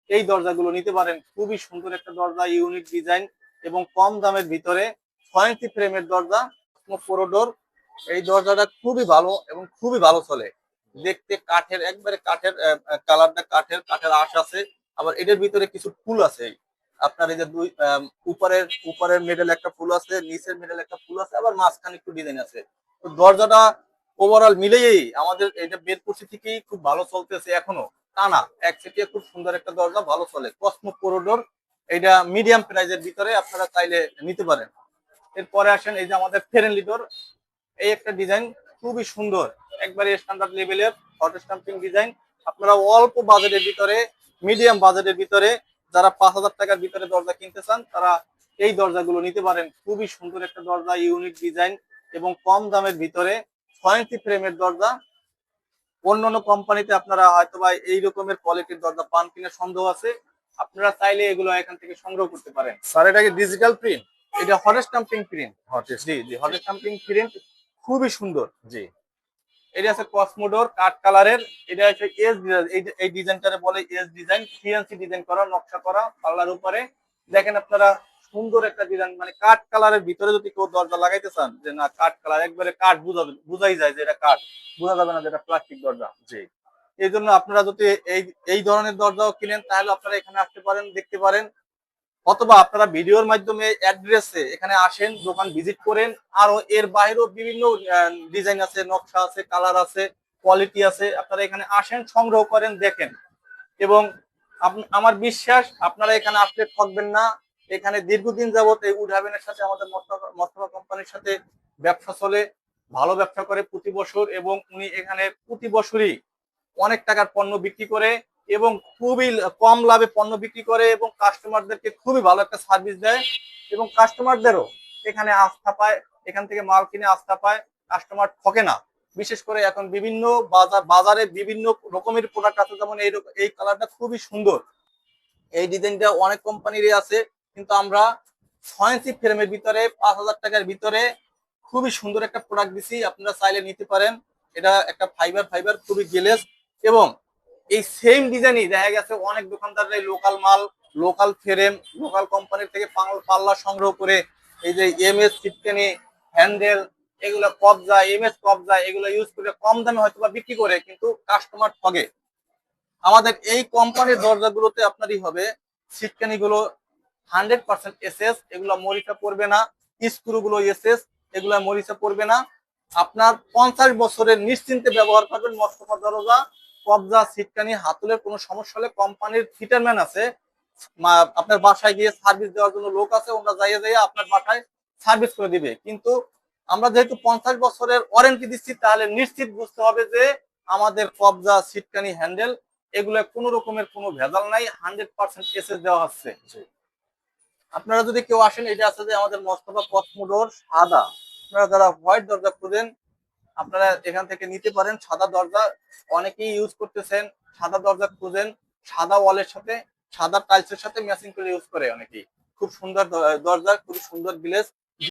এই দরজাগুলো নিতে পারেন। খুবই সুন্দর একটা দরজা, ইউনিক ডিজাইন এবং কম দামের ভিতরে 6 ইঞ্চি ফ্রেমের দরজা, ফোর ডোর। এই দরজাটা খুবই ভালো এবং খুবই ভালো চলে। দেখতে কাঠের, একবারে কাঠের, কালারটা কাঠের, কাঠের আঁশ আছে। আবার এটার ভিতরে কিছু ফুল আছে। আপনার এই যে দুই উপরের উপরের মিডল একটা ফুল আছে, নিচের মিডল একটা ফুল আছে, আবার মাঝখানে একটু ডিজাইন আছে। তো দরজাটা ওভারঅল মিলেই আমাদের এটা বের করছি থেকেই খুব ভালো চলতেছে এখনো টানা একচেটিয়া। খুব সুন্দর একটা দরজা, ভালো চলে, কসমো করিডোর। এটা মিডিয়াম প্রাইজের ভিতরে আপনারা চাইলে নিতে পারেন। এরপরে আসেন এই যে আমাদের ফ্রেন্ডলি ডোর। এই একটা ডিজাইন খুবই সুন্দর, একবারে স্ট্যান্ডার্ড লেভেলের হট স্টাম্পিং ডিজাইন। আপনারা অল্প বাজেটের ভিতরে, মিডিয়াম বাজেটের ভিতরে, যারা 5,000 টাকার ভিতরে দরজা কিনতে চান তারা এই দরজাগুলো নিতে পারেন। খুবই সুন্দর একটা দরজা, ইউনিক ডিজাইন এবং কম দামের ভিতরে 6 ইঞ্চি ফ্রেমের দরজা। অন্যান্য কোম্পানিতে আপনারা হয়তো বা এই রকমের কোয়ালিটির দরজা পান কিনা সন্দেহ আছে। আপনারা চাইলে এগুলো এখান থেকে সংগ্রহ করতে পারেন। স্যার এটা কি ডিজিটাল প্রিন্ট? এটা হট স্টাম্পিং প্রিন্ট। হট জি জি, হট স্টাম্পিং প্রিন্ট, খুবই সুন্দর। জি। এটা আছে কসমোডোর কাঠ কালারের। এটা হচ্ছে এস, এই ডিজাইনটারে বলে এস ডিজাইন, সিএনসি ডিজাইন করা, নকশা করা পাল্লার উপরে। দেখেন আপনারা, সুন্দর একটা ডিজাইন, মানে কাঠ কালারের ভিতরে যদি কেউ দরজা লাগাইতে চান, যে না কাঠ কালার, একবারে কাঠ বুঝাই যায় যে এটা কাঠ, বোঝা যাবে না যে এটা প্লাস্টিক দরজা। জি। এই জন্য আপনারা যদি এই এই ধরনের দরজাও কিনেন তাহলে আপনারা এখানে আসতে পারেন, দেখতে পারেন। অথবা আপনারা ভিডিওর মাধ্যমে অ্যাড্রেসে এখানে আসেন, দোকান ভিজিট করেন। আরো এর বাইরেও বিভিন্ন ডিজাইন আছে, নকশা আছে, কালার আছে, কোয়ালিটি আছে। আপনারা এখানে আসেন, সংগ্রহ করেন, দেখেন। এবং আমার বিশ্বাস আপনারা এখানে আসলে ঠকবেন না। এখানে দীর্ঘদিন যাবত এই উড হ্যাভেনের সাথে, আমাদের মোস্তফা কোম্পানির সাথে ব্যবসা চলে, ভালো ব্যবসা করে প্রতি বছর। এবং উনি এখানে প্রতি বছরই অনেক টাকার পণ্য বিক্রি করে এবং খুবই কম লাভে পণ্য বিক্রি করে এবং কাস্টমারদেরকে খুবই ভালো একটা সার্ভিস দেয়। এবং কাস্টমারদেরও এখানে আস্থা পায়, এখান থেকে মাল কিনে আস্থা পায়, কাস্টমার ঠকে না। বিশেষ করে এখন বিভিন্ন বাজারে বিভিন্ন রকমের প্রোডাক্ট আছে, যেমন এই কালারটা খুবই সুন্দর, এই ডিজাইনটা অনেক কোম্পানিরই আছে। কিন্তু আমরা 6 ইঞ্চি ফ্রেমের ভিতরে 5,000 টাকার ভিতরে খুবই সুন্দর একটা প্রোডাক্ট দিছি, আপনারা চাইলে নিতে পারেন। এটা একটা ফাইবার ফাইবার, খুবই গেলেস। এবং এই সেম ডিজাইনই দেখা গেছে অনেক দোকানদাররা লোকাল মাল, লোকাল ফ্রেম, লোকাল কোম্পানির থেকে পাল্লা সংগ্রহ করে এই যে এম এস সিটকানি হ্যান্ডেল, এগুলো কবজা, এম এস কবজা, এগুলো ইউজ করে কম দামে হয়তো বা বিক্রি করে, কিন্তু কাস্টমার ঠগে। আমাদের এই কোম্পানির দরজাগুলোতে আপনারই হবে, সিটকানি গুলো 100% এসএস, এগুলো মরিচা পড়বে না। স্ক্রু গুলো এসএস, এগুলো মরিচা পড়বে না। আপনার 50 বছরের নিশ্চিন্তে ব্যবহার করবেন মোস্তফা দরজা। কবজা, সিটকানি, হাতুলের কোনো সমস্যা হলে কোম্পানির ফিটারম্যান আছে, আপনার বাসায় গিয়ে সার্ভিস দেওয়ার জন্য লোক আছে, ওরা যাইয়ে যাইয়ে আপনার বাসায় সার্ভিস করে দিবে। কিন্তু আমরা যেহেতু 50 বছরের ওয়ারেন্টি দিচ্ছি, তাহলে নিশ্চিত বুঝতে হবে যে আমাদের কবজা, সিটকানি, হ্যান্ডেল, এগুলো কোনো রকমের কোনো ভেজাল নাই, 100% এসএস দেওয়া হচ্ছে। আপনারা যদি কেউ আসেন, এটা আছে যে আমাদের মোস্তফা কসমোডোর সাদা, আপনারা যারা হোয়াইট দরজা খুঁজেন আপনারা এখান থেকে নিতে পারেন। সাদা দরজা অনেকেই ইউজ করতেছেন, সাদা দরজা খুঁজেন, সাদা ওয়ালের সাথে, সাদা টাইলসের সাথে ম্যাচিং করে ইউজ করে অনেকেই। খুব সুন্দর দরজা, খুব সুন্দর গ্লেজ,